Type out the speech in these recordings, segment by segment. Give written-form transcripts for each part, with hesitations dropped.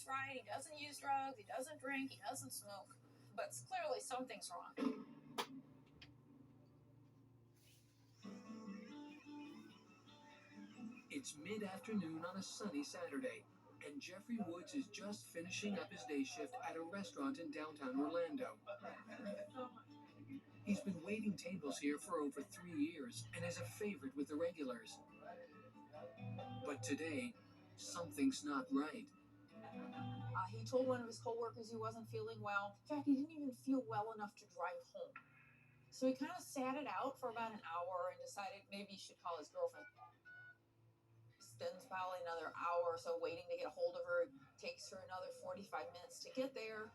eats right, he doesn't use drugs, he doesn't drink, he doesn't smoke, but clearly something's wrong. It's mid-afternoon on a sunny Saturday, and Jeffrey Woods is just finishing up his day shift at a restaurant in downtown Orlando. He's been waiting tables here for over 3 years and is a favorite with the regulars. But today, something's not right. He told one of his coworkers he wasn't feeling well. In fact, he didn't even feel well enough to drive home. So he kind of sat it out for about an hour and decided maybe he should call his girlfriend. Spends probably another hour or so waiting to get a hold of her. It takes her another 45 minutes to get there.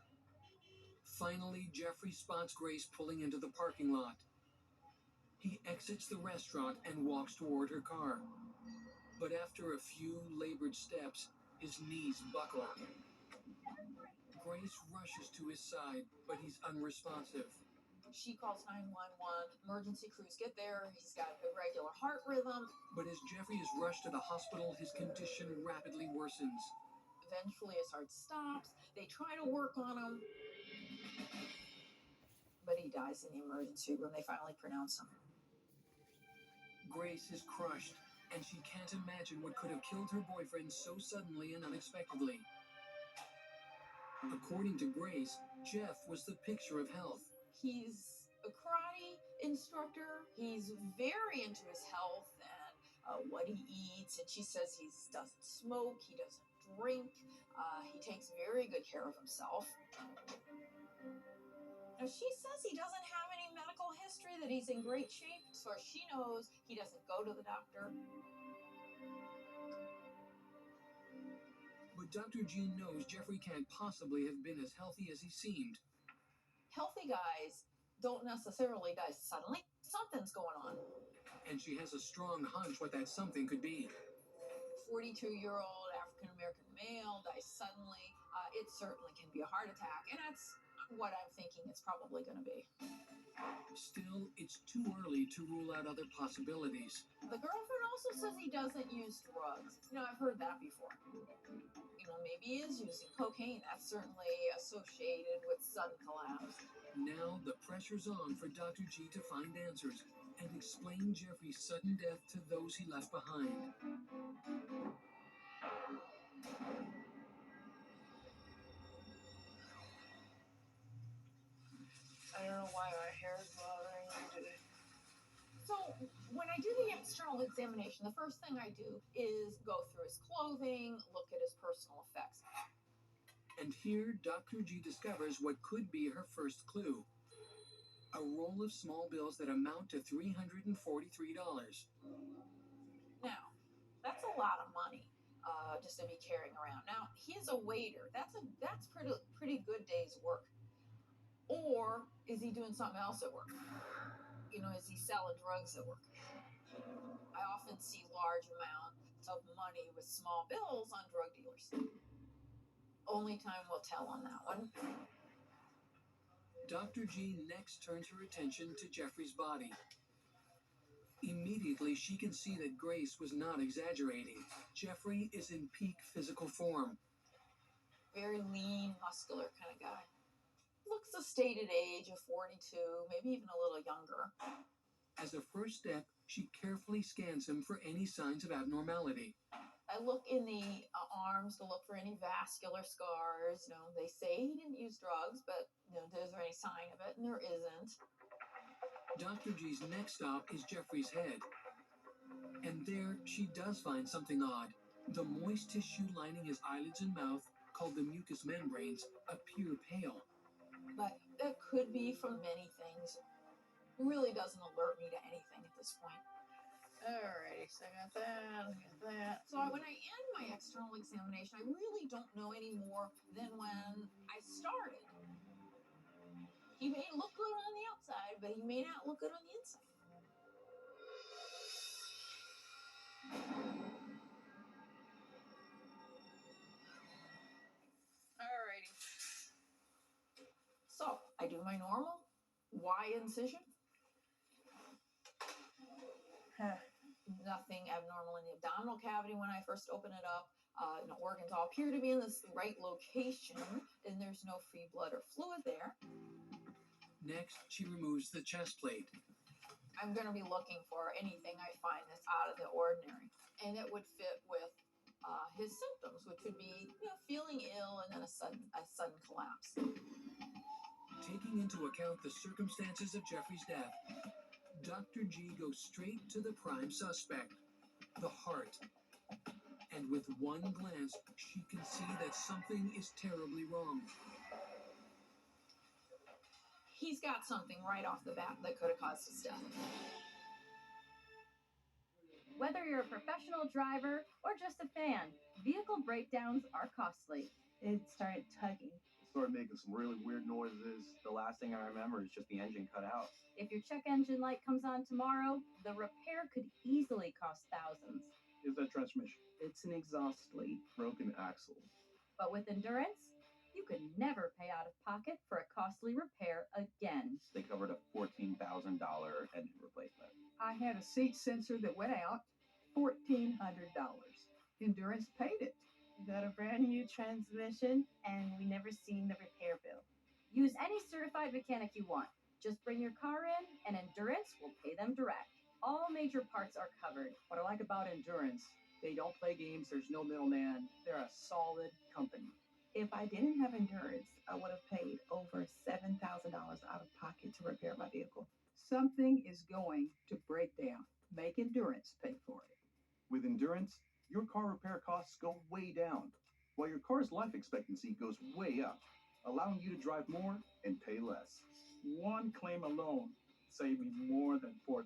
Finally, Jeffrey spots Grace pulling into the parking lot. He exits the restaurant and walks toward her car. But after a few labored steps, his knees buckle. Grace rushes to his side, but he's unresponsive. She calls 911. Emergency crews get there. He's got irregular heart rhythm. But as Jeffrey is rushed to the hospital, his condition rapidly worsens. Eventually, his heart stops. They try to work on him. But he dies in the emergency room. They finally pronounce him. Grace is crushed, and she can't imagine what could have killed her boyfriend so suddenly and unexpectedly. According to Grace, Jeff was the picture of health. He's a karate instructor. He's very into his health and what he eats. And she says he doesn't smoke, he doesn't drink, he takes very good care of himself. Now, she says he doesn't have any medical history, that he's in great shape, so she knows he doesn't go to the doctor. But Dr. Jean knows Jeffrey can't possibly have been as healthy as he seemed. Healthy guys don't necessarily die suddenly. Something's going on. And she has a strong hunch what that something could be. 42-year-old African-American male dies suddenly. It certainly can be a heart attack, and that's what I'm thinking it's probably going to be. Still, it's too early to rule out other possibilities. The girlfriend also says he doesn't use drugs. I've heard that before. Maybe he is using cocaine. That's certainly associated with sudden collapse. Now the pressure's on for Dr. G to find answers and explain Jeffrey's sudden death to those he left behind. I don't know why my hair is bothering me today. So when I do the external examination, the first thing I do is go through his clothing, look at his personal effects. And here, Dr. G discovers what could be her first clue. A roll of small bills that amount to $343. Now, that's a lot of money just to be carrying around. Now, he's a waiter. That's pretty good day's work. Or is he doing something else at work? Is he selling drugs at work? I often see large amounts of money with small bills on drug dealers. Only time will tell on that one. Dr. G next turns her attention to Jeffrey's body. Immediately, she can see that Grace was not exaggerating. Jeffrey is in peak physical form. Very lean, muscular kind of guy. Looks a stated age of 42, maybe even a little younger. As a first step, she carefully scans him for any signs of abnormality. I look in the arms to look for any vascular scars. They say he didn't use drugs, but is there any sign of it? And there isn't. Dr. G's next stop is Jeffrey's head. And there, she does find something odd. The moist tissue lining his eyelids and mouth, called the mucous membranes, appear pale. But that could be from many things. It really doesn't alert me to anything at this point. Alrighty, so I got that. So when I end my external examination, I really don't know any more than when I started. He may look good on the outside, but he may not look good on the inside. Alrighty. So I do my normal Y incision. Nothing abnormal in the abdominal cavity when I first open it up. Organs all appear to be in this right location, and there's no free blood or fluid there. Next, she removes the chest plate. I'm going to be looking for anything I find that's out of the ordinary, and it would fit with his symptoms, which would be feeling ill and then a sudden collapse. Taking into account the circumstances of Jeffrey's death, Dr. G goes straight to the prime suspect, the heart. And with one glance, she can see that something is terribly wrong. He's got something right off the bat that could have caused his death. Whether you're a professional driver or just a fan, vehicle breakdowns are costly. It started tugging. It started making some really weird noises. The last thing I remember is just the engine cut out. If your check engine light comes on tomorrow, the repair could easily cost thousands. Is that transmission? It's an exhaust leak, broken axle. But with Endurance, you could never pay out of pocket for a costly repair again. They covered a $14,000 engine replacement. I had a seat sensor that went out, $1,400. Endurance paid it. We got a brand new transmission, and we never seen the repair bill. Use any certified mechanic you want. Just bring your car in, and Endurance will pay them direct. All major parts are covered. What I like about Endurance, they don't play games. There's no middleman. They're a solid company. If I didn't have Endurance, I would have paid over $7,000 out of pocket to repair my vehicle. Something is going to break down. Make Endurance pay for it. With Endurance, your car repair costs go way down, while your car's life expectancy goes way up, allowing you to drive more and pay less. One claim alone saved me more than $4,000.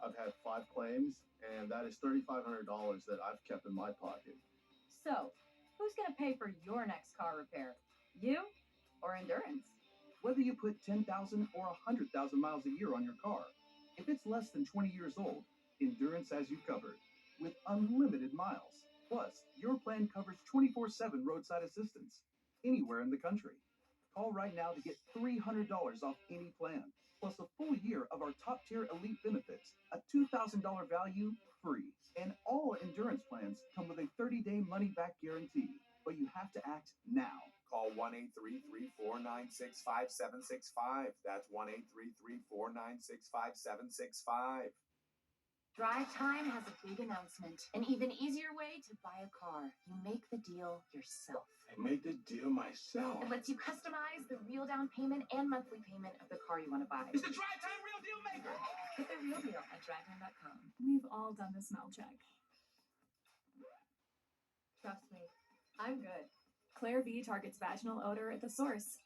I've had 5 claims, and that is $3,500 that I've kept in my pocket. So, who's going to pay for your next car repair? You or Endurance? Whether you put 10,000 or 100,000 miles a year on your car, if it's less than 20 years old, Endurance has you covered with unlimited miles. Plus, your plan covers 24/7 roadside assistance anywhere in the country. Call right now to get $300 off any plan, plus a full year of our top-tier elite benefits, a $2,000 value free. And all Endurance plans come with a 30-day money-back guarantee, but you have to act now. Call 1-833-496-5765. That's 1-833-496-5765. Drive Time has a big announcement. An even easier way to buy a car. You make the deal yourself. I made the deal myself. It lets you customize the real down payment and monthly payment of the car you want to buy. It's the Drive Time Real Deal Maker. Get the real deal at drivetime.com. We've all done the smell check. Trust me, I'm good. Claire V targets vaginal odor at the source.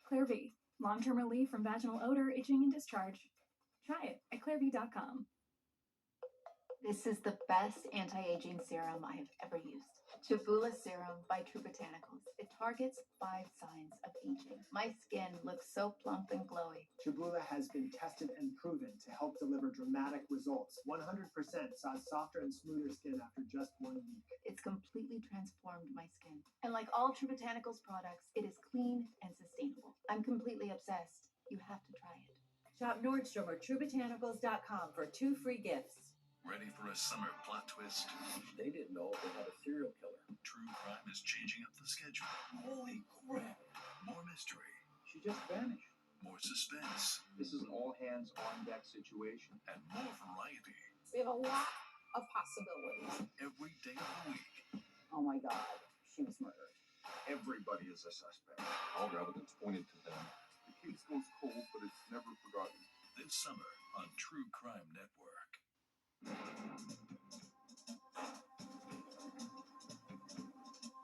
Claire V, long-term relief from vaginal odor, itching, and discharge. Try it at clairev.com. This is the best anti-aging serum I have ever used. Chabula Serum by True Botanicals. It targets 5 signs of aging. My skin looks so plump and glowy. Chabula has been tested and proven to help deliver dramatic results. 100% saw softer and smoother skin after just 1 week. It's completely transformed my skin. And like all True Botanicals products, it is clean and sustainable. I'm completely obsessed. You have to try it. Shop Nordstrom or TrueBotanicals.com for 2 free gifts. Ready for a summer plot twist? They didn't know they had a serial killer. True crime is changing up the schedule. Holy crap! More mystery. She just vanished. More suspense. This is an all-hands-on-deck situation. And more variety. We have a lot of possibilities. Every day of the week. Oh my God, she was murdered. Everybody is a suspect. All the evidence pointed to them. The case goes cold, but it's never forgotten. This summer on True Crime Network.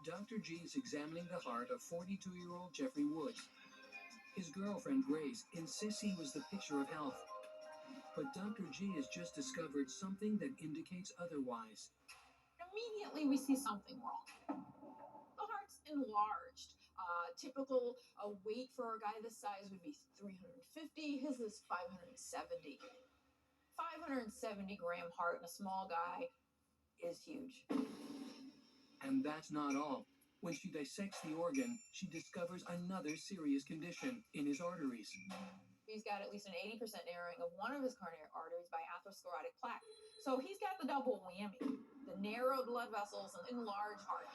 Dr. G is examining the heart of 42-year-old Jeffrey Woods. His girlfriend, Grace, insists he was the picture of health. But Dr. G has just discovered something that indicates otherwise. Immediately, we see something wrong. The heart's enlarged. Typical weight for a guy this size would be 350. His is 570. 570-gram heart in a small guy is huge. And that's not all. When she dissects the organ, she discovers another serious condition in his arteries. He's got at least an 80% narrowing of one of his coronary arteries by atherosclerotic plaque. So he's got the double whammy. the narrow blood vessels and enlarged heart.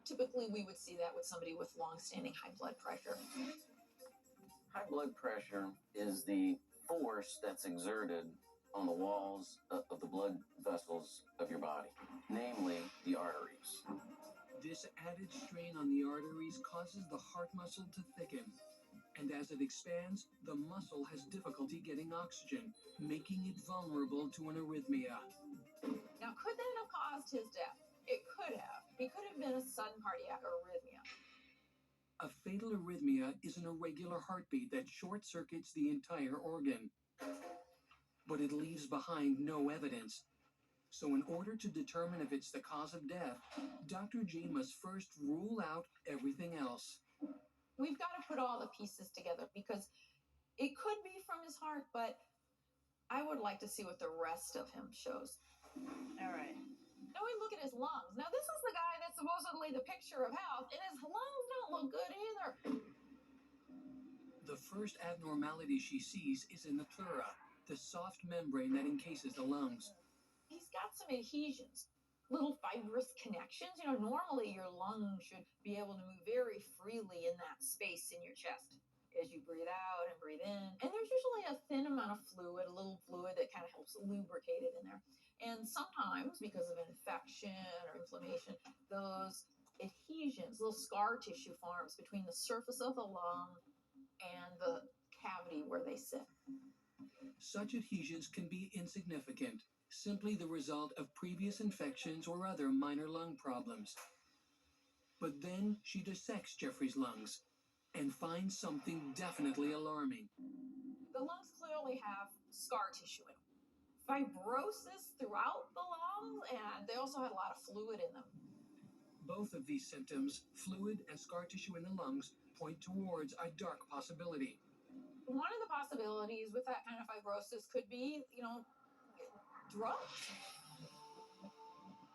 Typically, we would see that with somebody with long-standing high blood pressure. High blood pressure is the force that's exerted on the walls of the blood vessels of your body, namely the arteries. This added strain on the arteries causes the heart muscle to thicken, and as it expands, the muscle has difficulty getting oxygen, making it vulnerable to an arrhythmia. Now, could that have caused his death? It could have. It could have been a sudden cardiac arrhythmia. A fatal arrhythmia is an irregular heartbeat that short-circuits the entire organ. But it leaves behind no evidence. So in order to determine if it's the cause of death, Dr. G must first rule out everything else. We've got to put all the pieces together because it could be from his heart, but I would like to see what the rest of him shows. All right. Now we look at his lungs. Now this is the guy that's supposedly the picture of health, and his lungs don't look good either. The first abnormality she sees is in the pleura, the soft membrane that encases the lungs. He's got some adhesions, little fibrous connections. You know, normally your lungs should be able to move very freely in that space in your chest as you breathe out and breathe in. And there's usually a thin amount of fluid, a little fluid that kind of helps lubricate it in there. And sometimes, because of infection or inflammation, those adhesions, little scar tissue forms between the surface of the lung and the cavity where they sit. Such adhesions can be insignificant, simply the result of previous infections or other minor lung problems. But then she dissects Jeffrey's lungs and finds something definitely alarming. The lungs clearly have scar tissue in them. Fibrosis throughout the lungs, and they also had a lot of fluid in them. Both of these symptoms, fluid and scar tissue in the lungs, point towards a dark possibility. One of the possibilities with that kind of fibrosis could be, drugs.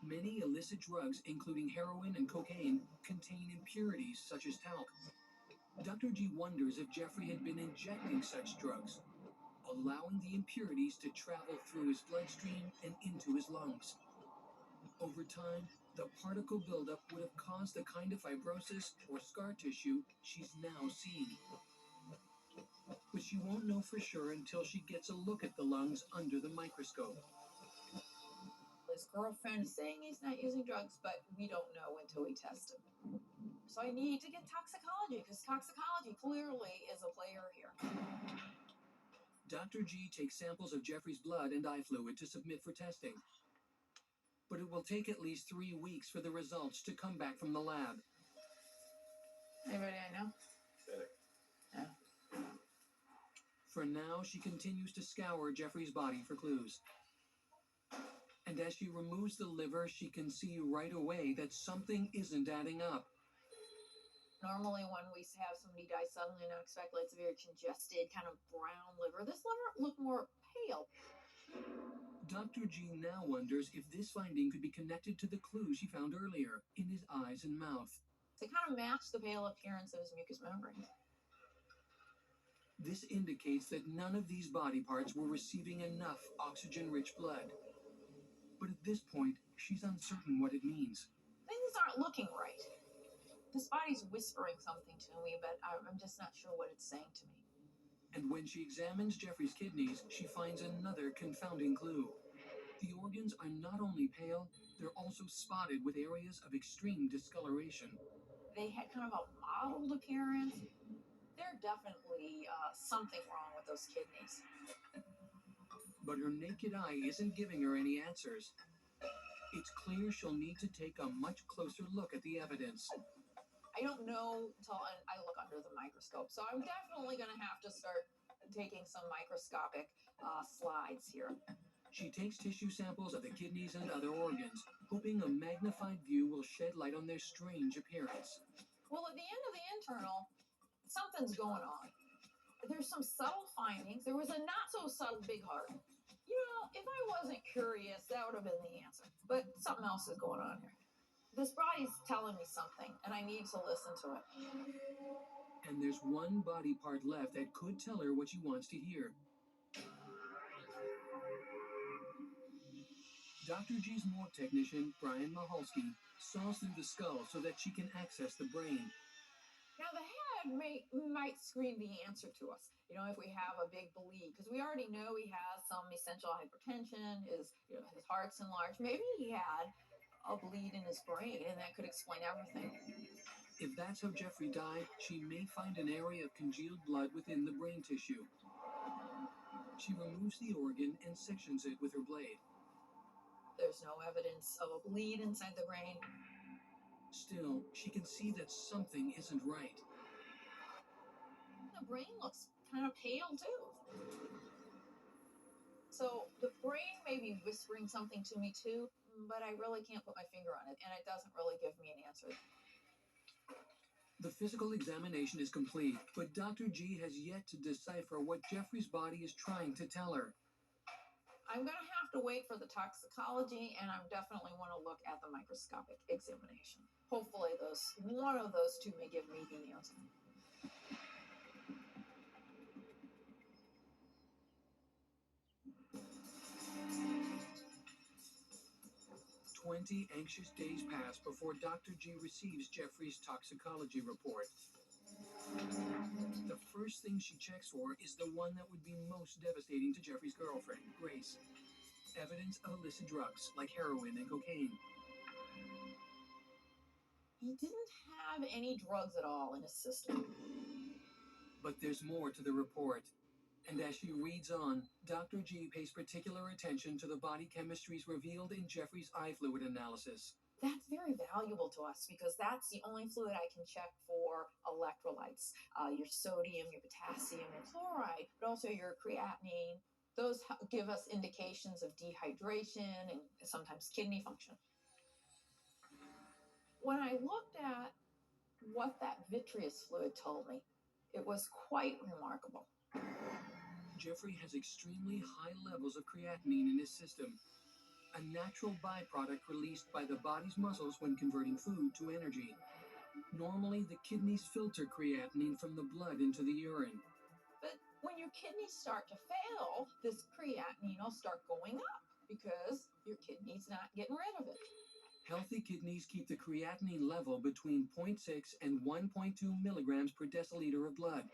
Many illicit drugs, including heroin and cocaine, contain impurities such as talc. Dr. G wonders if Jeffrey had been injecting such drugs, allowing the impurities to travel through his bloodstream and into his lungs. Over time, the particle buildup would have caused the kind of fibrosis or scar tissue she's now seeing. But she won't know for sure until she gets a look at the lungs under the microscope. His girlfriend is saying he's not using drugs, but we don't know until we test him. So I need to get toxicology, because toxicology clearly is a player here. Dr. G takes samples of Jeffrey's blood and eye fluid to submit for testing. But it will take at least 3 weeks for the results to come back from the lab. Anybody I know? BECK. Yeah. For now, she continues to scour Jeffrey's body for clues. And as she removes the liver, she can see right away that something isn't adding up. Normally when we have somebody die suddenly and unexpectedly, it's a very congested, kind of brown liver. This liver looked more pale. Dr. G now wonders if this finding could be connected to the clue she found earlier in his eyes and mouth. They kind of match the pale appearance of his mucous membrane. This indicates that none of these body parts were receiving enough oxygen-rich blood. But at this point, she's uncertain what it means. Things aren't looking right. This body's whispering something to me, but I'm just not sure what it's saying to me. And when she examines Jeffrey's kidneys, she finds another confounding clue. The organs are not only pale, they're also spotted with areas of extreme discoloration. They had kind of a mottled appearance. There's definitely something wrong with those kidneys. But her naked eye isn't giving her any answers. It's clear she'll need to take a much closer look at the evidence. I don't know until I look under the microscope. So I'm definitely going to have to start taking some microscopic slides here. She takes tissue samples of the kidneys and other organs, hoping a magnified view will shed light on their strange appearance. Well, at the end of the internal, something's going on. There's some subtle findings. There was a not-so-subtle big heart. You know, if I wasn't curious, that would have been the answer. But something else is going on here. This body's telling me something, and I need to listen to it. And there's one body part left that could tell her what she wants to hear. Dr. G's morgue technician, Brian Mahalski, saws through the skull so that she can access the brain. Now, the head might scream the answer to us. You know, if we have a big bleed, because we already know he has some essential hypertension, his heart's enlarged. Maybe he had a bleed in his brain, and that could explain everything. If that's how Jeffrey died, she may find an area of congealed blood within the brain tissue. She removes the organ and sections it with her blade. There's no evidence of a bleed inside the brain. Still, she can see that something isn't right. The brain looks kind of pale, too. So the brain may be whispering something to me, too, but I really can't put my finger on it, and it doesn't really give me an answer. The physical examination is complete, but Dr. G has yet to decipher what Jeffrey's body is trying to tell her. I'm going to have to wait for the toxicology, and I definitely want to look at the microscopic examination. Hopefully one of those two may give me the answer. "20 anxious days pass before Dr. G receives Jeffrey's toxicology report. The first thing she checks for is the one that would be most devastating to Jeffrey's girlfriend, Grace. Evidence of illicit drugs like heroin and cocaine. He didn't have any drugs at all in his system. But there's more to the report. And as she reads on, Dr. G pays particular attention to the body chemistries revealed in Jeffrey's eye fluid analysis. That's very valuable to us because that's the only fluid I can check for electrolytes. Your sodium, your potassium, your chloride, but also your creatinine. Those give us indications of dehydration and sometimes kidney function. When I looked at what that vitreous fluid told me, it was quite remarkable. Jeffrey has extremely high levels of creatinine in his system, a natural byproduct released by the body's muscles when converting food to energy. Normally, the kidneys filter creatinine from the blood into the urine. But when your kidneys start to fail, this creatinine will start going up because your kidney's not getting rid of it. Healthy kidneys keep the creatinine level between 0.6 and 1.2 milligrams per deciliter of blood.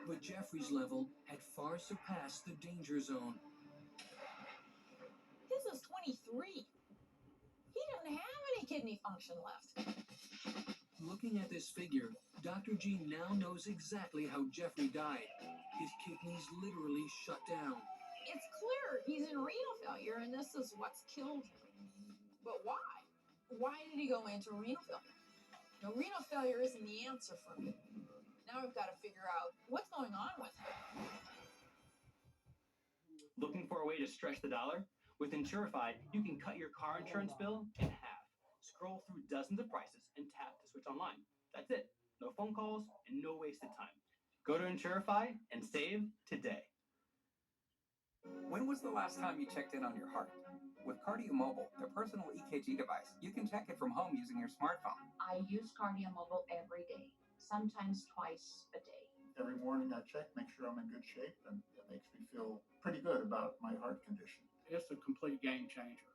But Jeffrey's level had far surpassed the danger zone. His is 23. He didn't have any kidney function left. Looking at this figure, Dr. G now knows exactly how Jeffrey died. His kidneys literally shut down. It's clear he's in renal failure, and this is what's killed him. But why? Why did he go into renal failure? Now, renal failure isn't the answer for me. Now I've got to figure out what's going on with him. Looking for a way to stretch the dollar? With Insurify, you can cut your car insurance bill in half. Scroll through dozens of prices and tap to switch online. That's it. No phone calls and no wasted time. Go to Insurify and save today. When was the last time you checked in on your heart? With Cardio Mobile, the personal EKG device, you can check it from home using your smartphone. I use Cardio Mobile every day, sometimes twice a day. Every morning I check, make sure I'm in good shape, and it makes me feel pretty good about my heart condition. It's a complete game changer.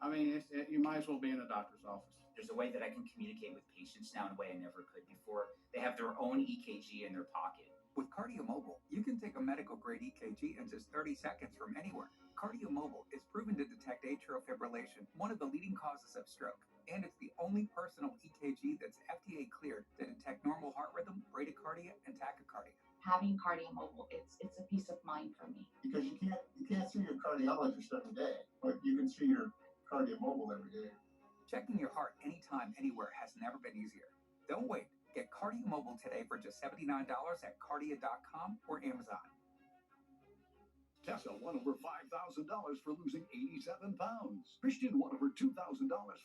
I mean, you might as well be in a doctor's office. There's a way that I can communicate with patients now in a way I never could before. They have their own EKG in their pocket. With Cardio Mobile, you can take a medical-grade EKG in just 30 seconds from anywhere. Cardio Mobile is proven to detect atrial fibrillation, one of the leading causes of stroke. And it's the only personal EKG that's FDA cleared to detect normal heart rhythm, bradycardia, and tachycardia. Having Cardio Mobile, it's a peace of mind for me. Because you can't see your cardiologist every day, but you can see your Cardio Mobile every day. Checking your heart anytime, anywhere has never been easier. Don't wait. Get Cardio Mobile today for just $79 at Cardia.com or Amazon. Tessa won over $5,000 for losing 87 pounds. Christian won over $2,000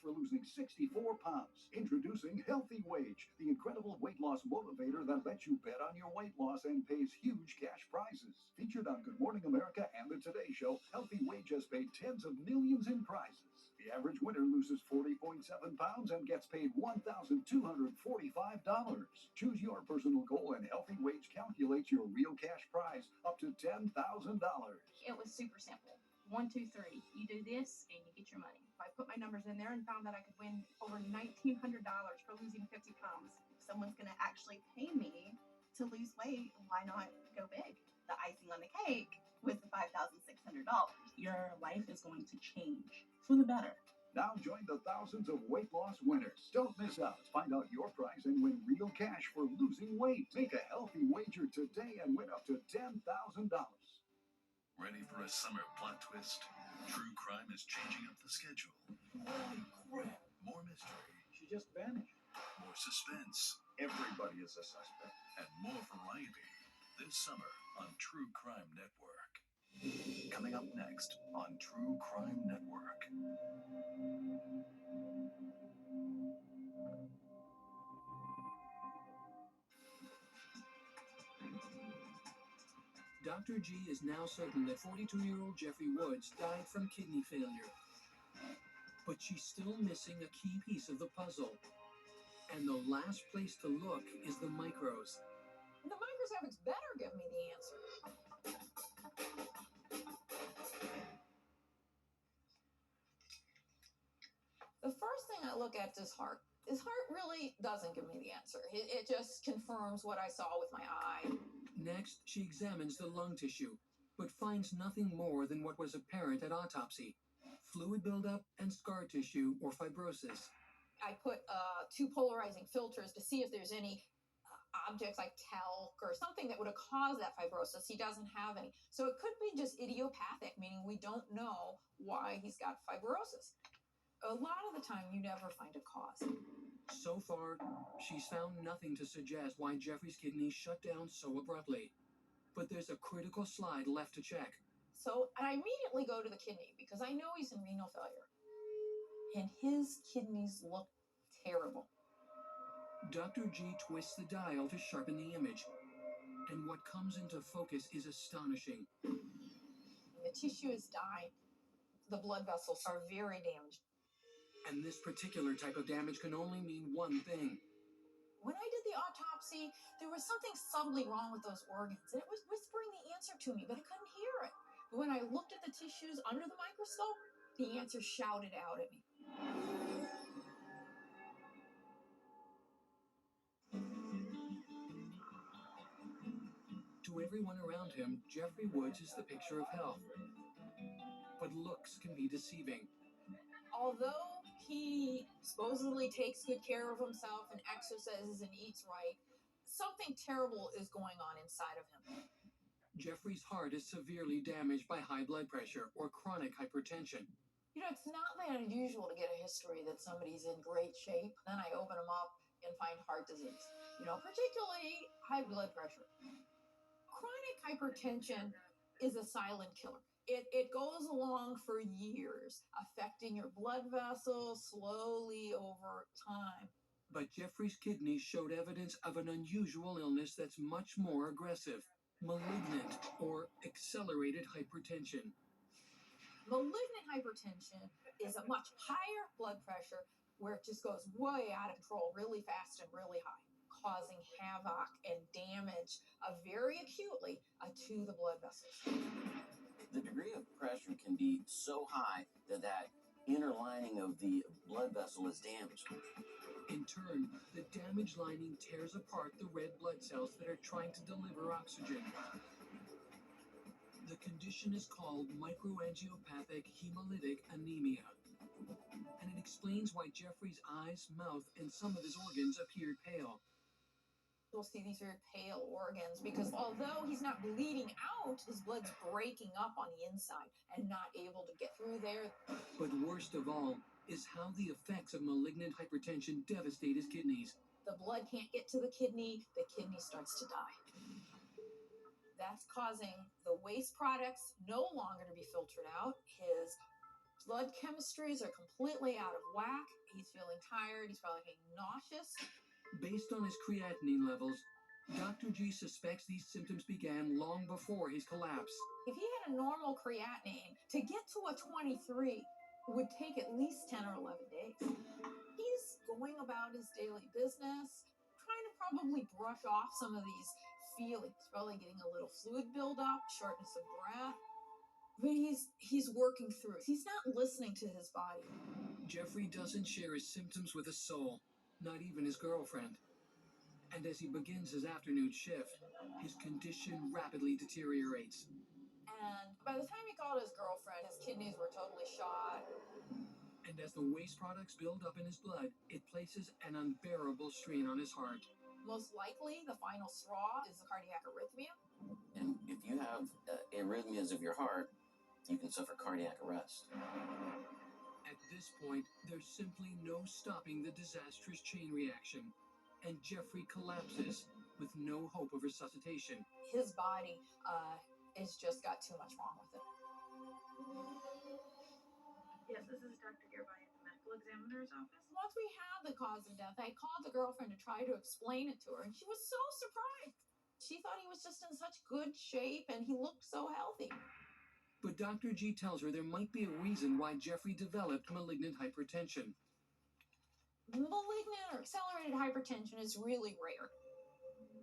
for losing 64 pounds. Introducing Healthy Wage, the incredible weight loss motivator that lets you bet on your weight loss and pays huge cash prizes. Featured on Good Morning America and The Today Show, Healthy Wage has paid tens of millions in prizes. The average winner loses 40.7 pounds and gets paid $1,245. Choose your personal goal and Healthy Wage calculates your real cash prize up to $10,000. It was super simple. 1, 2, 3. You do this and you get your money. I put my numbers in there and found that I could win over $1,900 for losing 50 pounds. If someone's going to actually pay me to lose weight, why not go big? The icing on the cake was the $5,600. Your life is going to change for the better. Now join the thousands of weight loss winners. Don't miss out. Find out your prize and win real cash for losing weight. Make a healthy wager today and win up to $10,000. Ready for a summer plot twist? True crime is changing up the schedule. Holy crap! More mystery. She just vanished. More suspense. Everybody is a suspect. And more variety. This summer on True Crime Network. Coming up next on True Crime Network. Dr. G is now certain that 42-year-old Jeffrey Woods died from kidney failure. But she's still missing a key piece of the puzzle. And the last place to look is the micros. The microscopics better give me the answer. The first thing I look at is heart. His heart really doesn't give me the answer. It just confirms what I saw with my eye. Next, she examines the lung tissue, but finds nothing more than what was apparent at autopsy: fluid buildup and scar tissue or fibrosis. I put 2 polarizing filters to see if there's any objects like talc or something that would have caused that fibrosis. He doesn't have any. So it could be just idiopathic, meaning we don't know why he's got fibrosis. A lot of the time, you never find a cause. So far, she's found nothing to suggest why Jeffrey's kidneys shut down so abruptly. But there's a critical slide left to check. So I immediately go to the kidney because I know he's in renal failure. And his kidneys look terrible. Dr. G twists the dial to sharpen the image. And what comes into focus is astonishing. The tissue is dying. The blood vessels are very damaged. And this particular type of damage can only mean one thing. When I did the autopsy, there was something subtly wrong with those organs, and it was whispering the answer to me, but I couldn't hear it. But when I looked at the tissues under the microscope, the answer shouted out at me. To everyone around him, Jeffrey Woods is the picture of health. But looks can be deceiving. Although he supposedly takes good care of himself and exercises and eats right, something terrible is going on inside of him. Jeffrey's heart is severely damaged by high blood pressure or chronic hypertension. You know, it's not that unusual to get a history that somebody's in great shape. Then I open them up and find heart disease. You know, particularly high blood pressure. Chronic hypertension is a silent killer. It goes along for years, affecting your blood vessels slowly over time. But Jeffrey's kidneys showed evidence of an unusual illness that's much more aggressive: malignant or accelerated hypertension. Malignant hypertension is a much higher blood pressure where it just goes way out of control, really fast and really high, causing havoc and damage very acutely to the blood vessels. The degree of pressure can be so high that inner lining of the blood vessel is damaged. In turn, the damaged lining tears apart the red blood cells that are trying to deliver oxygen. The condition is called microangiopathic hemolytic anemia. And it explains why Jeffrey's eyes, mouth, and some of his organs appeared pale. You'll see these very pale organs because although he's not bleeding out, his blood's breaking up on the inside and not able to get through there. But worst of all is how the effects of malignant hypertension devastate his kidneys. The blood can't get to the kidney starts to die. That's causing the waste products no longer to be filtered out. His blood chemistries are completely out of whack. He's feeling tired. He's probably getting nauseous. Based on his creatinine levels, Dr. G suspects these symptoms began long before his collapse. If he had a normal creatinine, to get to a 23 would take at least 10 or 11 days. He's going about his daily business, trying to probably brush off some of these feelings, probably getting a little fluid buildup, shortness of breath. but he's working through it. He's not listening to his body. Jeffrey doesn't share his symptoms with a soul, not even his girlfriend. And as he begins his afternoon shift, his condition rapidly deteriorates. And by the time he called his girlfriend, his kidneys were totally shot. And as the waste products build up in his blood, it places an unbearable strain on his heart. Most likely, the final straw is a cardiac arrhythmia. And if you have arrhythmias of your heart, you can suffer cardiac arrest. At this point, there's simply no stopping the disastrous chain reaction, and Jeffrey collapses with no hope of resuscitation. His body has just got too much wrong with it. Yes, this is Dr. Gearby at the medical examiner's office. Once we had the cause of death, I called the girlfriend to try to explain it to her, and she was so surprised. She thought he was just in such good shape, and he looked so healthy. But Dr. G tells her there might be a reason why Jeffrey developed malignant hypertension. Malignant or accelerated hypertension is really rare.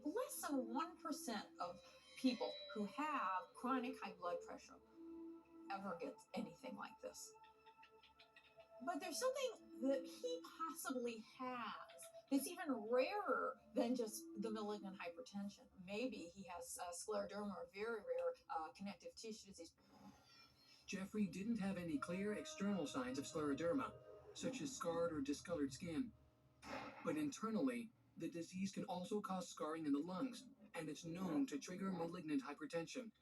Less than 1% of people who have chronic high blood pressure ever gets anything like this. But there's something that he possibly has that's even rarer than just the malignant hypertension. Maybe he has scleroderma, or very rare connective tissue disease. Jeffrey didn't have any clear external signs of scleroderma, such as scarred or discolored skin. But internally, the disease can also cause scarring in the lungs, and it's known to trigger malignant hypertension.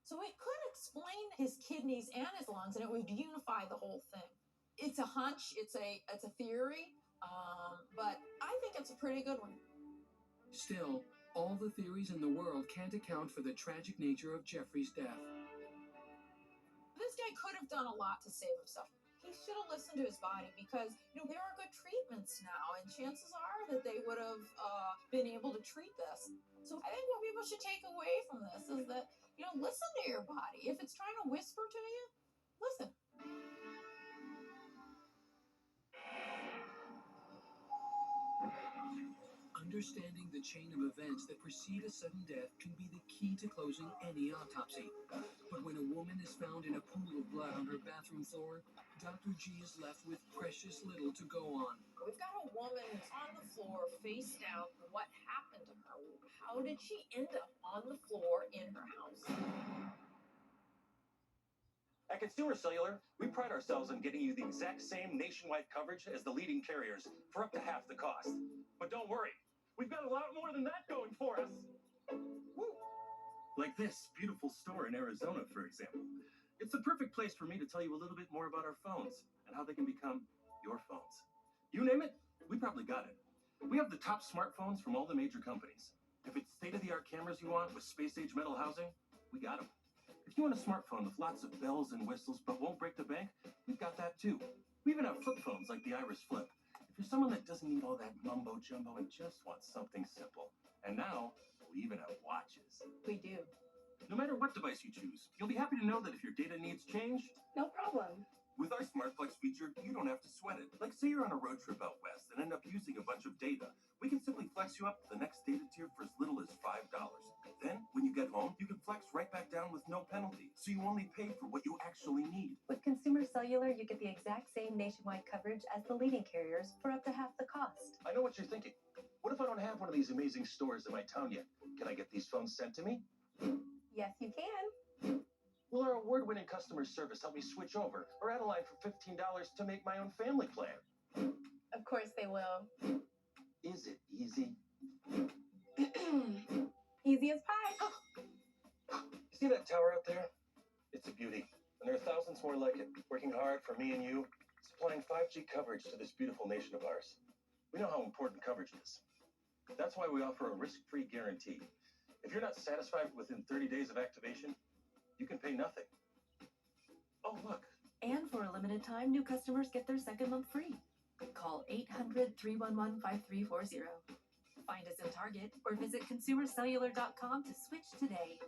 So it could explain his kidneys and his lungs, and it would unify the whole thing. It's a hunch, it's a theory, but I think it's a pretty good one. Still, all the theories in the world can't account for the tragic nature of Jeffrey's death. This guy could have done a lot to save himself. He should have listened to his body because, there are good treatments now, and chances are that they would have been able to treat this. So I think what people should take away from this is that, listen to your body. If it's trying to whisper to you, listen. Understanding the chain of events that precede a sudden death can be the key to closing any autopsy. But when a woman is found in a pool of blood on her bathroom floor, Dr. G is left with precious little to go on. We've got a woman who's on the floor, face down. What happened to her? How did she end up on the floor in her house? At Consumer Cellular, we pride ourselves on getting you the exact same nationwide coverage as the leading carriers for up to half the cost. But don't worry, we've got a lot more than that going for us. Woo. Like this beautiful store in Arizona, for example. It's the perfect place for me to tell you a little bit more about our phones and how they can become your phones. You name it, we probably got it. We have the top smartphones from all the major companies. If it's state-of-the-art cameras you want with space-age metal housing, we got them. If you want a smartphone with lots of bells and whistles but won't break the bank, we've got that too. We even have flip phones like the Iris Flip. If you're someone that doesn't need all that mumbo-jumbo and just wants something simple. And now, we even have watches. We do. No matter what device you choose, you'll be happy to know that if your data needs change, No problem. with our SmartFlex feature, you don't have to sweat it. Like say you're on a road trip out west and end up using a bunch of data. We can simply flex you up to the next data tier for as little as $5. Then, when you get home, you can flex right back down with no penalty. So you only pay for what you actually need. With Consumer Cellular, you get the exact same nationwide coverage as the leading carriers for up to half the cost. I know what you're thinking. What if I don't have one of these amazing stores in my town yet? Can I get these phones sent to me? Yes, you can. Will our award-winning customer service help me switch over or add a line for $15 to make my own family plan? Of course they will. Is it easy? Easy as pie. You see that tower out there? It's a beauty. And there are thousands more like it, working hard for me and you, supplying 5G coverage to this beautiful nation of ours. We know how important coverage is. That's why we offer a risk-free guarantee. If you're not satisfied within 30 days of activation, you can pay nothing. Oh, look. And for a limited time, new customers get their second month free. Call 800-311-5340. Find us in Target or visit consumercellular.com to switch today.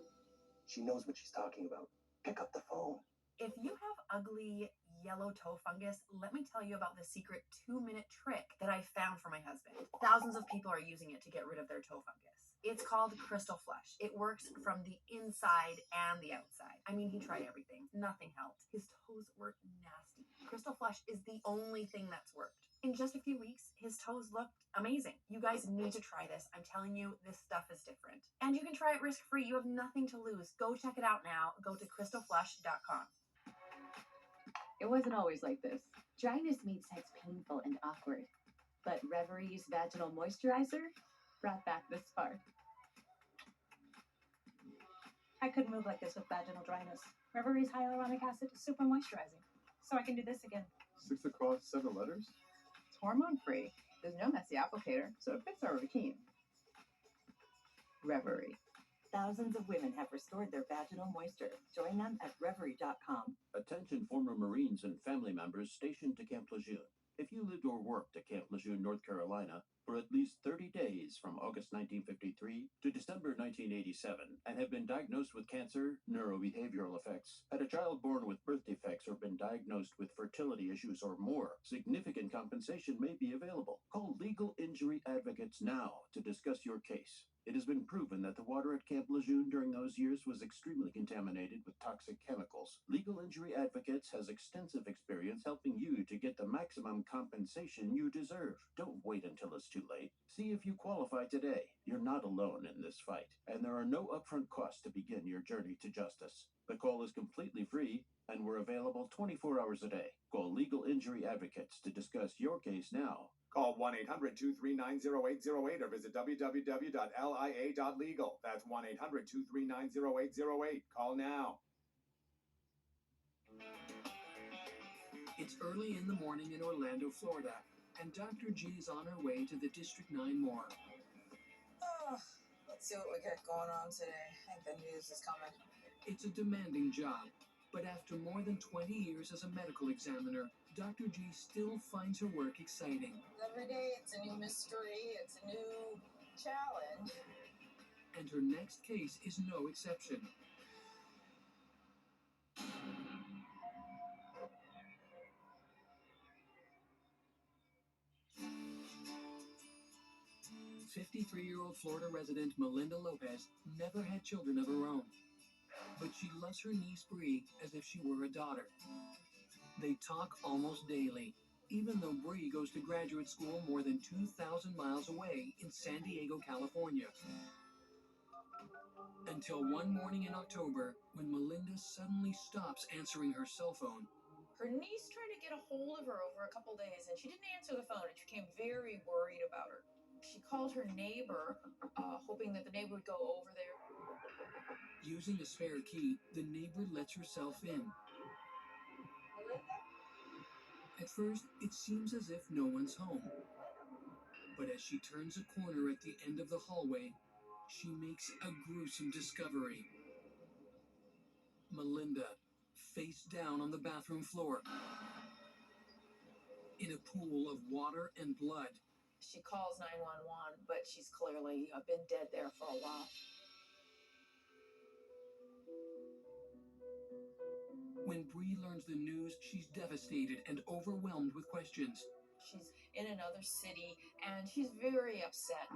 She knows what she's talking about. Pick up the phone. If you have ugly yellow toe fungus, let me tell you about the secret 2-minute trick that I found for my husband. Thousands of people are using it to get rid of their toe fungus. It's called Crystal Flush. It works from the inside and the outside. I mean, he tried everything. Nothing helped. His toes were nasty. Crystal Flush is the only thing that's worked. In just a few weeks, his toes looked amazing. You guys need to try this. I'm telling you, this stuff is different. And you can try it risk-free. You have nothing to lose. Go check it out now. Go to crystalflush.com. It wasn't always like this. Dryness made sex painful and awkward. But Reverie's vaginal moisturizer brought back the spark. I couldn't move like this with vaginal dryness. Reverie's hyaluronic acid is super moisturizing. So I can do this again. 6 across 7 letters? It's hormone-free. There's no messy applicator, so it fits our routine. Reverie. Thousands of women have restored their vaginal moisture. Join them at Reverie.com. Attention former Marines and family members stationed to Camp Lejeune. If you lived or worked at Camp Lejeune, North Carolina, for at least 30 days from August 1953 to December 1987 and have been diagnosed with cancer, neurobehavioral effects, had a child born with birth defects, or been diagnosed with fertility issues or more, significant compensation may be available. Call Legal Injury Advocates now to discuss your case. It has been proven that the water at Camp Lejeune during those years was extremely contaminated with toxic chemicals. Legal Injury Advocates has extensive experience helping you to get the maximum compensation you deserve. Don't wait until it's too late. See if you qualify today. You're not alone in this fight, and there are no upfront costs to begin your journey to justice. The call is completely free, and we're available 24 hours a day. Call Legal Injury Advocates to discuss your case now. Call 1-800-239-0808 or visit www.lia.legal. That's 1-800-239-0808. Call now. It's early in the morning in Orlando, Florida, and Dr. G is on her way to the District 9 morgue. Oh, let's see what we got going on today. I think the news is coming. It's a demanding job, but after more than 20 years as a medical examiner, Dr. G still finds her work exciting. Every day it's a new mystery, it's a new challenge. And her next case is no exception. "53-year-old Florida resident Melinda Lopez never had children of her own, but she loves her niece Bree as if she were a daughter. They talk almost daily, even though Bree goes to graduate school more than 2,000 miles away in San Diego, California. Until one morning in October, when Melinda suddenly stops answering her cell phone. Her niece tried to get a hold of her over a couple days, and she didn't answer the phone, and she became very worried about her. She called her neighbor, hoping that the neighbor would go over there. Using a spare key, the neighbor lets herself in. At first, it seems as if no one's home. But as she turns a corner at the end of the hallway, she makes a gruesome discovery. Melinda, face down on the bathroom floor, in a pool of water and blood. She calls 911, but she's clearly been dead there for a while. When Bree learns the news, she's devastated and overwhelmed with questions. She's in another city, and she's very upset.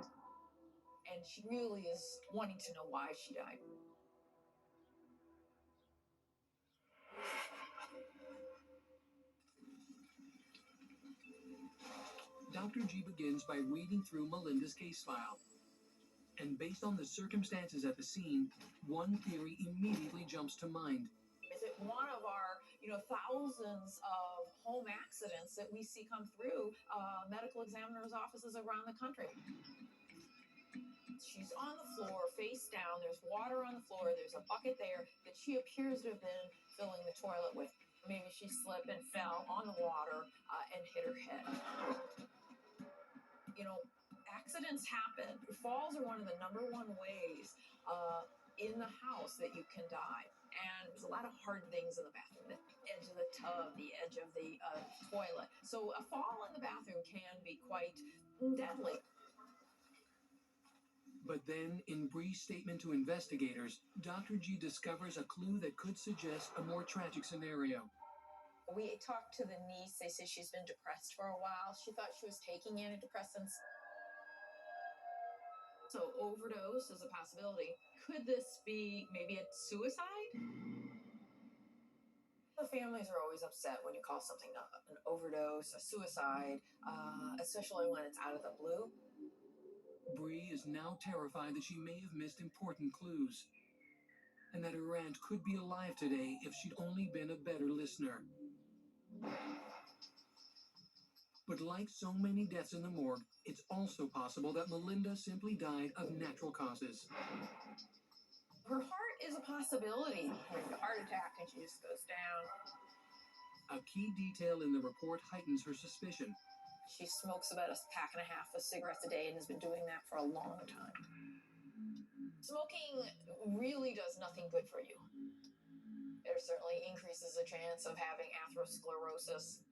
And she really is wanting to know why she died. Dr. G begins by reading through Melinda's case file. And based on the circumstances at the scene, one theory immediately jumps to mind. Is it one of our, thousands of home accidents that we see come through medical examiners' offices around the country? She's on the floor, face down. There's water on the floor. There's a bucket there that she appears to have been filling the toilet with. Maybe she slipped and fell on the water and hit her head. Accidents happen. Falls are one of the number one ways in the house that you can die. And there's a lot of hard things in the bathroom. The edge of the tub, the edge of the toilet. So a fall in the bathroom can be quite deadly. But then, in Bree's statement to investigators, Dr. G discovers a clue that could suggest a more tragic scenario. We talked to the niece. They say she's been depressed for a while. She thought she was taking antidepressants. So overdose is a possibility. Could this be maybe a suicide? The families are always upset when you call something an overdose, a suicide, especially when it's out of the blue. Bree is now terrified that she may have missed important clues, and that her aunt could be alive today if she'd only been a better listener. But like so many deaths in the morgue, it's also possible that Melinda simply died of natural causes. Her heart is a possibility. Having a heart attack and she just goes down. A key detail in the report heightens her suspicion. She smokes about a pack and a half of cigarettes a day and has been doing that for a long time. Smoking really does nothing good for you. It certainly increases the chance of having atherosclerosis.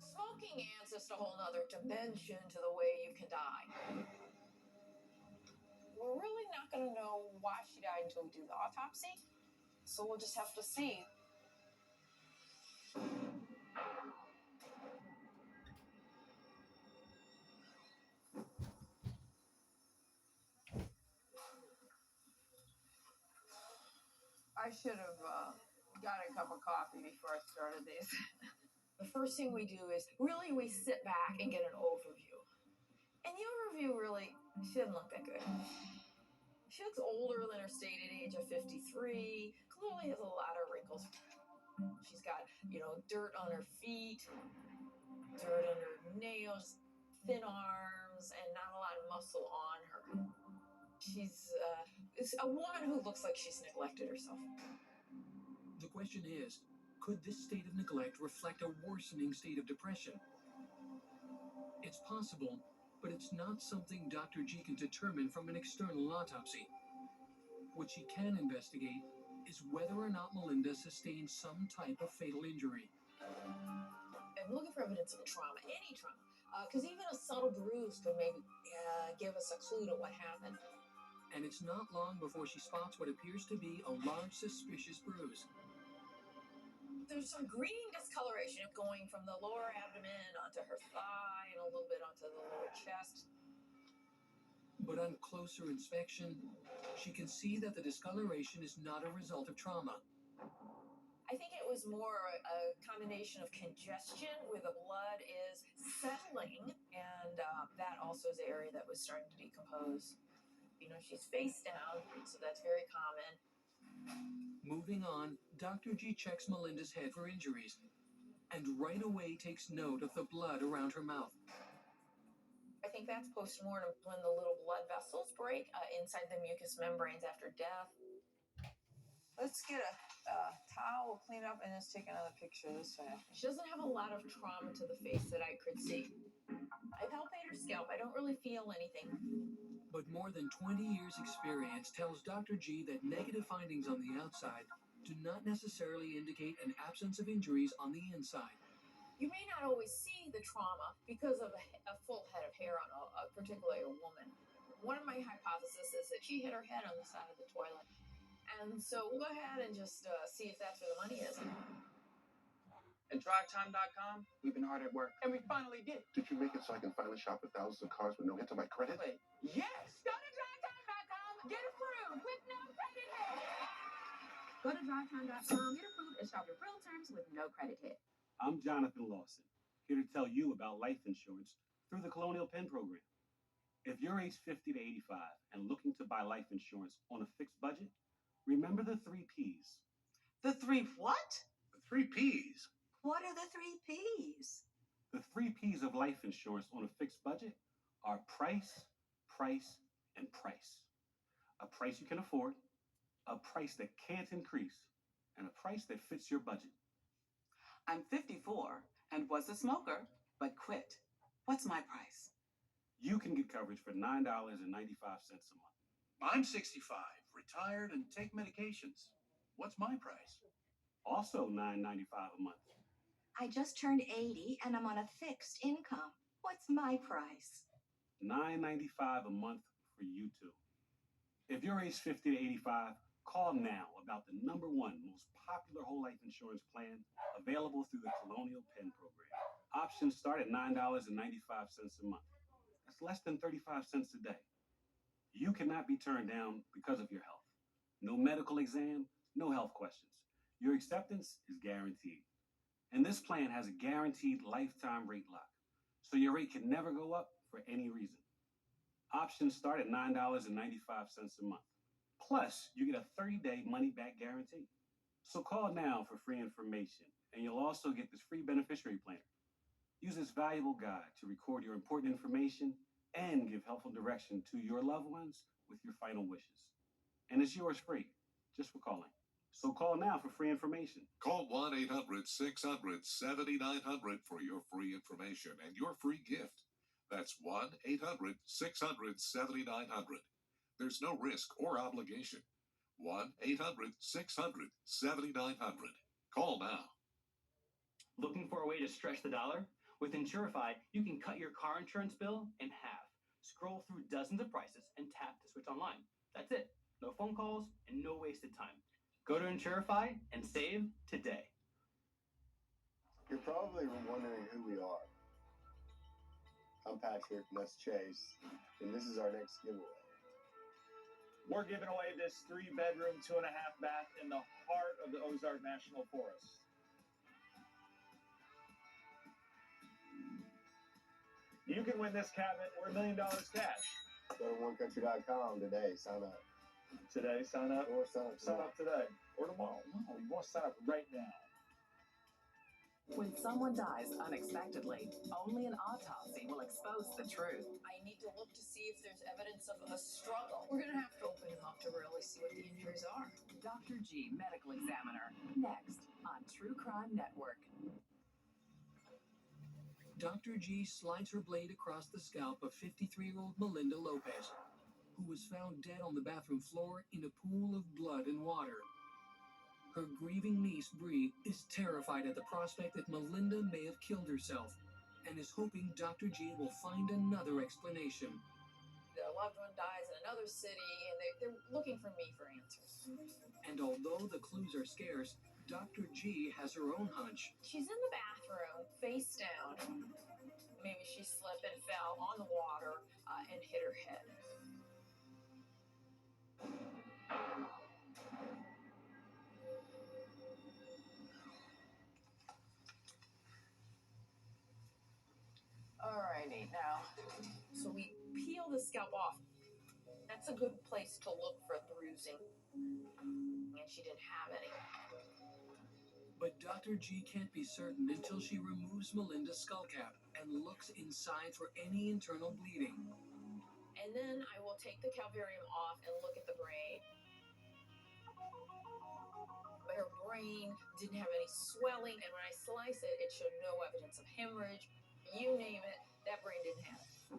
Smoking adds just a whole nother dimension to the way you can die. We're really not going to know why she died until we do the autopsy, so we'll just have to see. I should have got a cup of coffee before I started these. The first thing we do is really we sit back and get an overview. And the overview really, she doesn't look that good. She looks older than her stated age of 53, clearly has a lot of wrinkles. She's got, dirt on her feet, dirt on her nails, thin arms, and not a lot of muscle on her. She's it's a woman who looks like she's neglected herself. The question is, could this state of neglect reflect a worsening state of depression? It's possible, but it's not something Dr. G can determine from an external autopsy. What she can investigate is whether or not Melinda sustained some type of fatal injury. I'm looking for evidence of a trauma, any trauma, because even a subtle bruise could maybe give us a clue to what happened. And it's not long before she spots what appears to be a large suspicious bruise. There's some green discoloration going from the lower abdomen onto her thigh and a little bit onto the lower chest. But on closer inspection, she can see that the discoloration is not a result of trauma. I think it was more a combination of congestion where the blood is settling, and that also is the area that was starting to decompose. She's face down, so that's very common. Moving on, Dr. G checks Melinda's head for injuries, and right away takes note of the blood around her mouth. I think that's post-mortem when the little blood vessels break inside the mucous membranes after death. Let's get a towel, clean up, and let's take another picture this way. She doesn't have a lot of trauma to the face that I could see. I palpate her scalp. I don't really feel anything. But more than 20 years' experience tells Dr. G that negative findings on the outside do not necessarily indicate an absence of injuries on the inside. You may not always see the trauma because of a full head of hair on particularly a woman. One of my hypotheses is that she hit her head on the side of the toilet. And so we'll go ahead and just see if that's where the money is. At drivetime.com, we've been hard at work. And we finally did. Did you make it so I can finally shop at thousands of cars with no hit to my credit? Wait, yes! Go to drivetime.com, get approved with no credit hit. Go to drivetime.com, get approved, and shop your real terms with no credit hit. I'm Jonathan Lawson, here to tell you about life insurance through the Colonial Penn program. If you're age 50 to 85 and looking to buy life insurance on a fixed budget, remember the 3 Ps. The 3 what? The 3 Ps. What are the 3 Ps? The 3 Ps of life insurance on a fixed budget are price, price, and price. A price you can afford, a price that can't increase, and a price that fits your budget. I'm 54 and was a smoker, but quit. What's my price? You can get coverage for $9.95 a month. I'm 65, retired, and take medications. What's my price? Also $9.95 a month. I just turned 80 and I'm on a fixed income. What's my price? $9.95 a month for you too. If you're age 50 to 85, call now about the #1 most popular whole life insurance plan available through the Colonial Penn program. Options start at $9.95 a month. That's less than 35 cents a day. You cannot be turned down because of your health. No medical exam, no health questions. Your acceptance is guaranteed. And this plan has a guaranteed lifetime rate lock, so your rate can never go up for any reason. Options start at $9.95 a month. Plus, you get a 30-day money-back guarantee. So call now for free information, and you'll also get this free beneficiary planner. Use this valuable guide to record your important information and give helpful direction to your loved ones with your final wishes. And it's yours free, just for calling. So call now for free information. Call 1-800-600-7900 for your free information and your free gift. That's 1-800-600-7900. There's no risk or obligation. 1-800-600-7900. Call now. Looking for a way to stretch the dollar? With Insurify, you can cut your car insurance bill in half. Scroll through dozens of prices and tap to switch online. That's it. No phone calls and no wasted time. Go to Insurify and save today. You're probably wondering who we are. I'm Patrick, and that's Chase, and this is our next giveaway. We're giving away this 3-bedroom, 2.5 bath in the heart of the Ozark National Forest. You can win this cabinet or $1 million cash. Go to onecountry.com today. Sign up. Today, sign up. Or sign up Sign up today or tomorrow. No, you want to sign up right now. When someone dies unexpectedly, only an autopsy will expose the truth. I need to look to see if there's evidence of a struggle. We're going to have to open him up to really see what the injuries are. Dr. G, medical examiner, next on True Crime Network. Dr. G slides her blade across the scalp of 53-year-old Melinda Lopez, who was found dead on the bathroom floor in a pool of blood and water. Her grieving niece, Bree, is terrified at the prospect that Melinda may have killed herself and is hoping Dr. G will find another explanation. The loved one dies in another city, and they're looking for me for answers. And although the clues are scarce, Dr. G has her own hunch. She's in the bathroom, face down. Maybe she slipped and fell on the water and hit her head. Alrighty, now, so we peel the scalp off. That's a good place to look for bruising. And she didn't have any. But Dr. G can't be certain until she removes Melinda's skull cap and looks inside for any internal bleeding. And then I will take the calvarium off and look at the brain. But her brain didn't have any swelling, and when I slice it, it showed no evidence of hemorrhage. You name it, that brain didn't have it.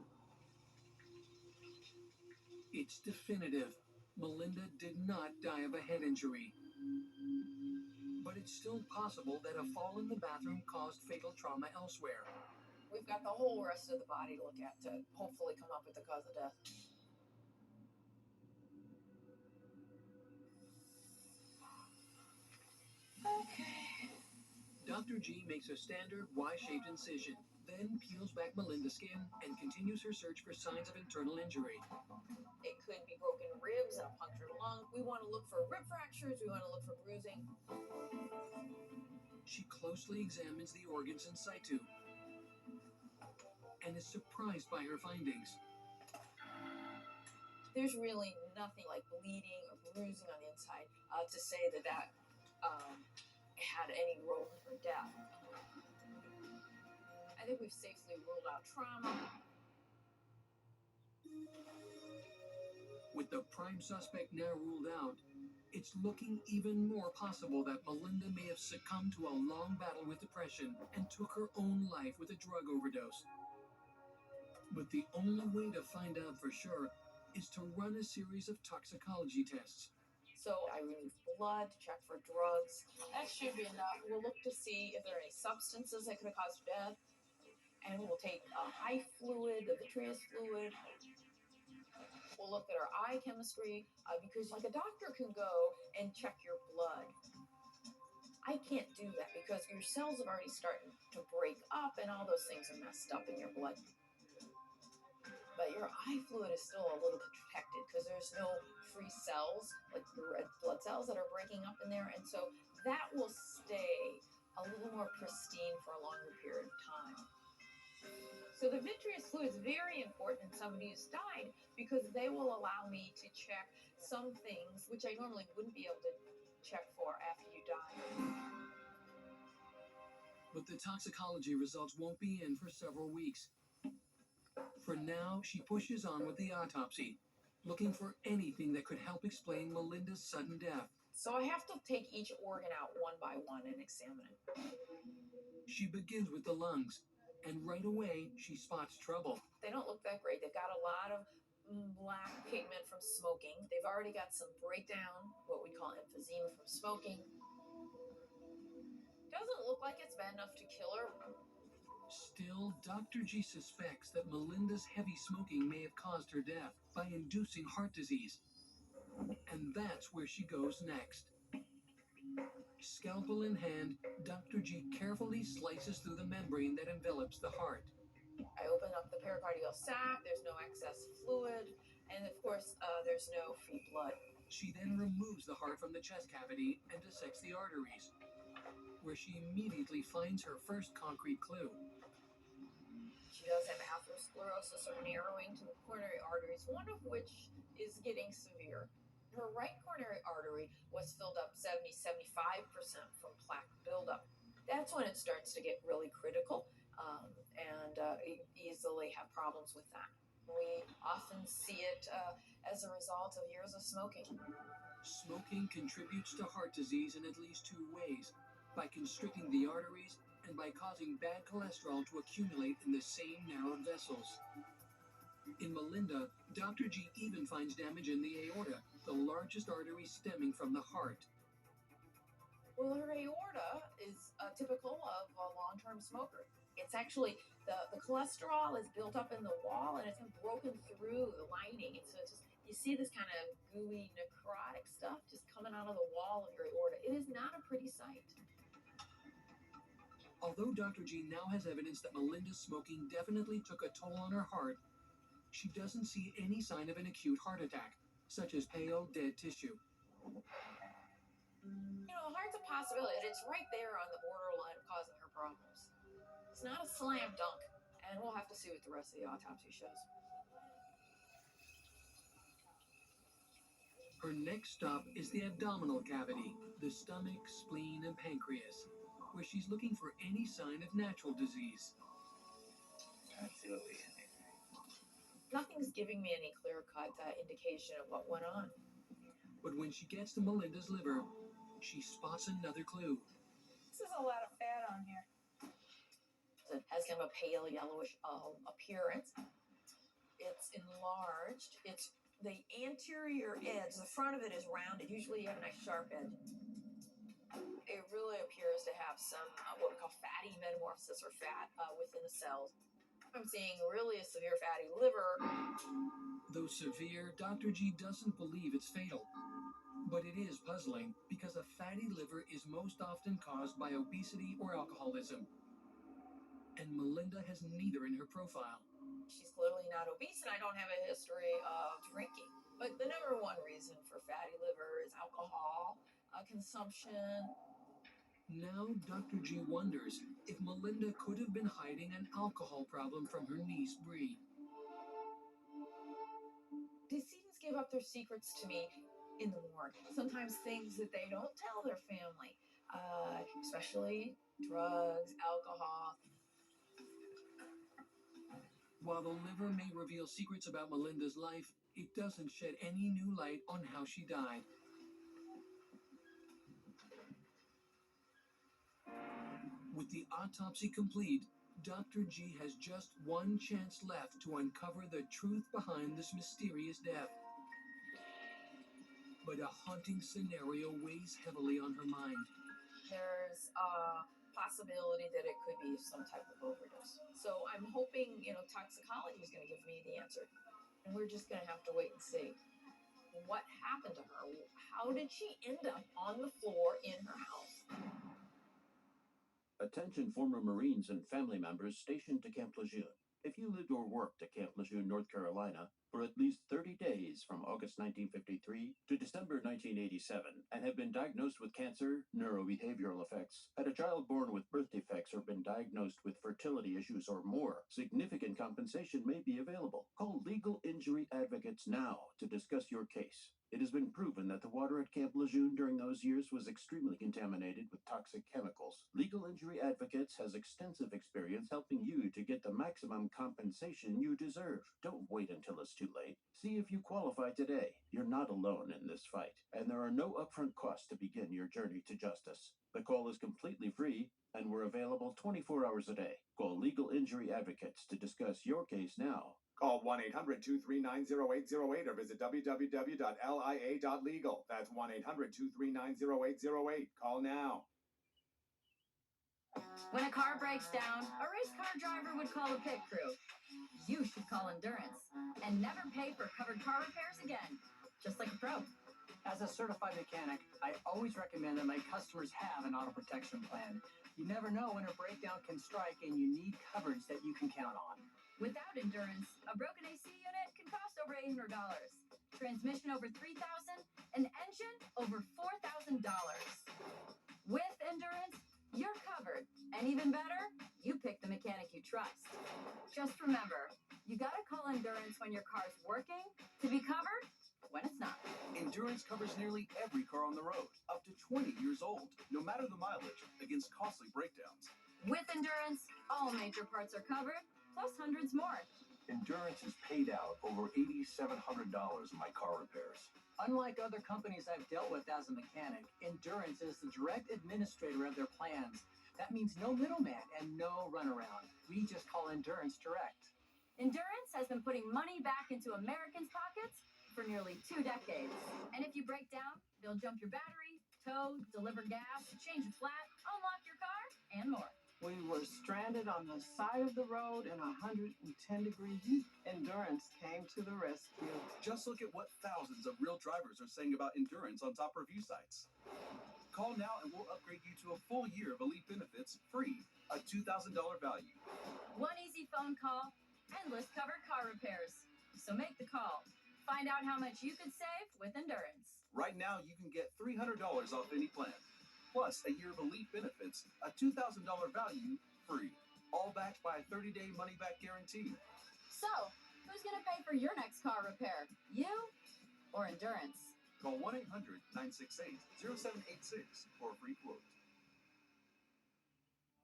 It's definitive. Melinda did not die of a head injury. But it's still possible that a fall in the bathroom caused fatal trauma elsewhere. We've got the whole rest of the body to look at to hopefully come up with the cause of death. Okay. Dr. G makes a standard Y-shaped incision, then peels back Melinda's skin and continues her search for signs of internal injury. It could be broken ribs and a punctured lung. We want to look for rib fractures. We want to look for bruising. She closely examines the organs in situ and is surprised by her findings. There's really nothing like bleeding or bruising on the inside to say that had any role in her death. I think we've safely ruled out trauma. With the prime suspect now ruled out, it's looking even more possible that Melinda may have succumbed to a long battle with depression and took her own life with a drug overdose. But the only way to find out for sure is to run a series of toxicology tests. So I remove blood to check for drugs. That should be enough. We'll look to see if there are any substances that could have caused death. And we'll take eye fluid, the vitreous fluid. We'll look at our eye chemistry because like a doctor can go and check your blood. I can't do that because your cells have already started to break up and all those things are messed up in your blood. but your eye fluid is still a little protected because there's no free cells, like the red blood cells that are breaking up in there. And so that will stay a little more pristine for a longer period of time. So the vitreous fluid is very important in somebody who's died because they will allow me to check some things which I normally wouldn't be able to check for after you die. But the toxicology results won't be in for several weeks. For now, she pushes on with the autopsy, looking for anything that could help explain Melinda's sudden death. So I have to take each organ out one by one and examine it. She begins with the lungs, and right away, she spots trouble. They don't look that great. They've got a lot of black pigment from smoking. They've already got some breakdown, what we call emphysema from smoking. Doesn't look like it's bad enough to kill her. Still, Dr. G suspects that Melinda's heavy smoking may have caused her death by inducing heart disease. And that's where she goes next. Scalpel in hand, Dr. G carefully slices through the membrane that envelops the heart. I open up the pericardial sac, there's no excess fluid, and of course, there's no free blood. She then removes the heart from the chest cavity and dissects the arteries, where she immediately finds her first concrete clue. She does have atherosclerosis or narrowing to the coronary arteries, one of which is getting severe. Her right coronary artery was filled up 75% from plaque buildup. That's when it starts to get really critical, and easily have problems with that. We often see it as a result of years of smoking. Smoking contributes to heart disease in at least two ways, by constricting the arteries and by causing bad cholesterol to accumulate in the same narrowed vessels. In Melinda, Dr. G even finds damage in the aorta, the largest artery stemming from the heart. Well, her aorta is typical of a long-term smoker. It's actually, the cholesterol is built up in the wall and it's broken through the lining. And so it's just, you see this kind of gooey necrotic stuff just coming out of the wall of your aorta. It is not a pretty sight. Although Dr. G now has evidence that Melinda's smoking definitely took a toll on her heart, she doesn't see any sign of an acute heart attack, such as pale, dead tissue. You know, heart's a possibility. It's right there on the borderline of causing her problems. It's not a slam dunk, and we'll have to see what the rest of the autopsy shows. Her next stop is the abdominal cavity, the stomach, spleen, and pancreas, where she's looking for any sign of natural disease. Let's see what we can do. Nothing's giving me any clear-cut indication of what went on. But when she gets to Melinda's liver, she spots another clue. This is a lot of fat on here. It has kind of a pale yellowish appearance. It's enlarged. It's the anterior edge, the front of it is rounded. Usually you have a nice sharp edge. It really appears to have some what we call fatty metamorphosis or fat within the cells. I'm seeing really a severe fatty liver. Though severe, Dr. G doesn't believe it's fatal. But it is puzzling because a fatty liver is most often caused by obesity or alcoholism. And Melinda has neither in her profile. She's clearly not obese, and I don't have a history of drinking. But the number one reason for fatty liver is alcohol consumption. Now Dr. G wonders if Melinda could have been hiding an alcohol problem from her niece, Bree. Decedents give up their secrets to me in the morgue. Sometimes things that they don't tell their family, especially drugs, alcohol. While the liver may reveal secrets about Melinda's life, it doesn't shed any new light on how she died. With the autopsy complete, Dr. G has just one chance left to uncover the truth behind this mysterious death. But a haunting scenario weighs heavily on her mind. There's a possibility that it could be some type of overdose. So I'm hoping, toxicology is going to give me the answer. And we're just going to have to wait and see. What happened to her? How did she end up on the floor in her house? Attention former Marines and family members stationed to Camp Lejeune. If you lived or worked at Camp Lejeune, North Carolina, for at least 30 days from August 1953 to December 1987 and have been diagnosed with cancer, neurobehavioral effects, had a child born with birth defects, or been diagnosed with fertility issues or more, significant compensation may be available. Call Legal Injury Advocates now to discuss your case. It has been proven that the water at Camp Lejeune during those years was extremely contaminated with toxic chemicals. Legal Injury Advocates has extensive experience helping you to get the maximum compensation you deserve. Don't wait until it's too late. See if you qualify today. You're not alone in this fight, and there are no upfront costs to begin your journey to justice. The call is completely free, and we're available 24 hours a day. Call Legal Injury Advocates to discuss your case now. Call 1-800-239-0808 or visit www.lia.legal. That's 1-800-239-0808. Call now. When a car breaks down, a race car driver would call a pit crew. You should call Endurance and never pay for covered car repairs again, just like a pro. As a certified mechanic, I always recommend that my customers have an auto protection plan. You never know when a breakdown can strike, and you need coverage that you can count on. Without Endurance, a broken AC unit can cost over $800, transmission over $3,000, an engine over $4,000. With Endurance, you're covered, and even better, you pick the mechanic you trust. Just remember, you gotta call Endurance when your car's working to be covered when it's not. Endurance covers nearly every car on the road, up to 20 years old, no matter the mileage, against costly breakdowns. With Endurance, all major parts are covered, plus hundreds more. Endurance has paid out over $8,700 in my car repairs. Unlike other companies I've dealt with as a mechanic, Endurance is the direct administrator of their plans. That means no middleman and no runaround. We just call Endurance direct. Endurance has been putting money back into Americans' pockets for nearly 2 decades. And if you break down, they'll jump your battery, tow, deliver gas, change a flat, unlock your car, and more. We were stranded on the side of the road in 110-degree heat. Endurance came to the rescue. Just look at what thousands of real drivers are saying about Endurance on top review sites. Call now and we'll upgrade you to a full year of elite benefits free, a $2,000 value. One easy phone call, endless covered car repairs. So make the call. Find out how much you could save with Endurance. Right now, you can get $300 off any plan, plus a year of elite benefits, a $2,000 value free, all backed by a 30-day money-back guarantee. So, who's going to pay for your next car repair? You or Endurance? Call 1-800-968-0786 for a free quote.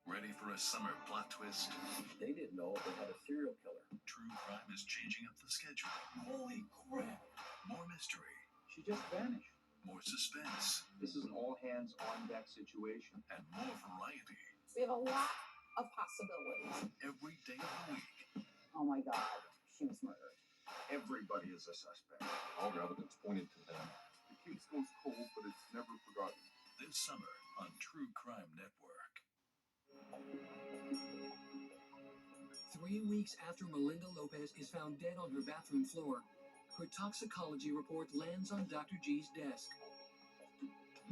Ready for a summer plot twist? They didn't know they had a serial killer. True crime is changing up the schedule. Holy crap! More mystery. She just vanished. More suspense. This is an all-hands-on-deck situation. And more variety. We have a lot of possibilities. Every day of the week. Oh my God, she was murdered. Everybody is a suspect. All the evidence pointed to them. The case goes cold, but it's never forgotten. This summer on True Crime Network. 3 weeks after Melinda Lopez is found dead on her bathroom floor, her toxicology report lands on Dr. G's desk.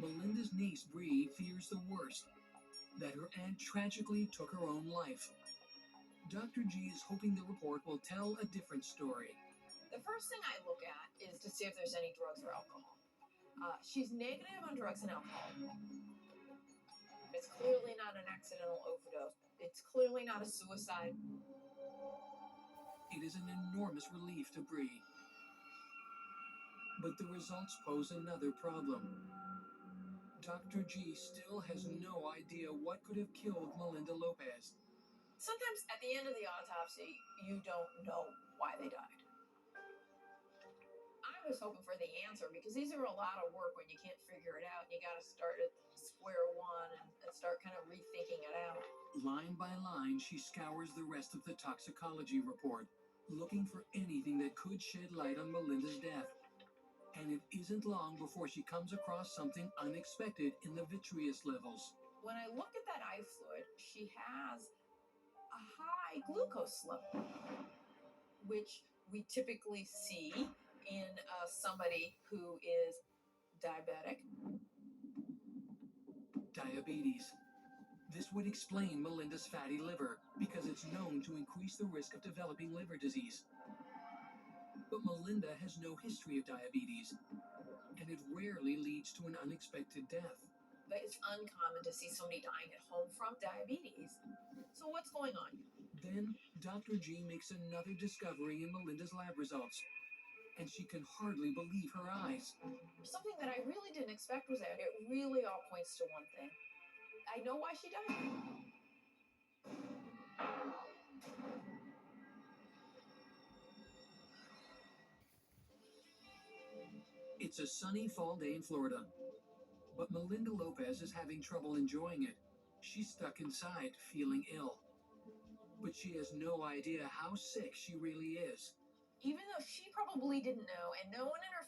Melinda's niece, Bree, fears the worst, that her aunt tragically took her own life. Dr. G is hoping the report will tell a different story. The first thing I look at is to see if there's any drugs or alcohol. She's negative on drugs and alcohol. It's clearly not an accidental overdose. It's clearly not a suicide. It is an enormous relief to Bree. But the results pose another problem. Dr. G still has no idea what could have killed Melinda Lopez. Sometimes at the end of the autopsy, you don't know why they died. I was hoping for the answer because these are a lot of work when you can't figure it out. You got to start at square one and start kind of rethinking it out. Line by line, she scours the rest of the toxicology report, looking for anything that could shed light on Melinda's death. And it isn't long before she comes across something unexpected in the vitreous levels. When I look at that eye fluid, she has a high glucose level, which we typically see in somebody who is diabetic. Diabetes. This would explain Melinda's fatty liver, because it's known to increase the risk of developing liver disease. But Melinda has no history of diabetes, and it rarely leads to an unexpected death. But it's uncommon to see somebody dying at home from diabetes. So what's going on? Then, Dr. G makes another discovery in Melinda's lab results, and she can hardly believe her eyes. Something that I really didn't expect was that it really all points to one thing. I know why she died. It's a sunny fall day in Florida, but Melinda Lopez is having trouble enjoying it. She's stuck inside, feeling ill. But she has no idea how sick she really is. Even though she probably didn't know, and no one in her